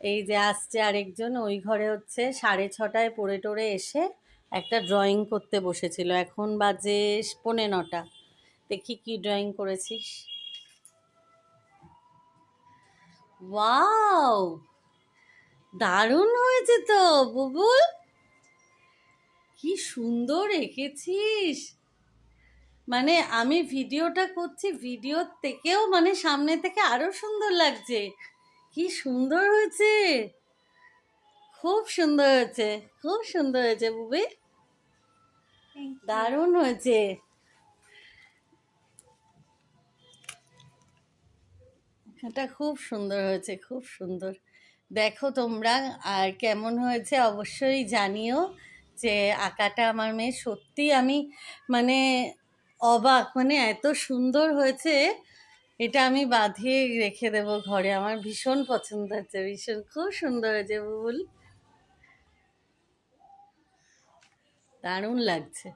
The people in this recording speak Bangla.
এই যে আসছে আরেকজন, ওই ঘরে হচ্ছে 6:30টায় পড়ে টরে এসে একটা ড্রয়িং করতে বসেছিল। এখন বাজে 9:45। দেখি কি ড্রয়িং করেছিস। ওয়াও, দারুণ হয়েছে তো বুবুল, কি সুন্দর এঁকেছিস। মানে আমি ভিডিওটা করছি, ভিডিওর থেকেও মানে সামনে থেকে আরো সুন্দর লাগছে। কি সুন্দর হয়েছে, খুব সুন্দর হয়েছে, খুব সুন্দর হয়েছে বুবি, দারুণ হয়েছে। এটা খুব সুন্দর হয়েছে, খুব সুন্দর। দেখো তোমরা, আর কেমন হয়েছে অবশ্যই জানিও। যে আঁকাটা আমার মেয়ে সত্যি, আমি মানে অবাক, মানে এত সুন্দর হয়েছে। এটা আমি বাঁধিয়ে রেখে দেবো ঘরে, আমার ভীষণ পছন্দ হচ্ছে, ভীষণ, খুব সুন্দর হয়েছে বুবুল, দারুণ লাগছে।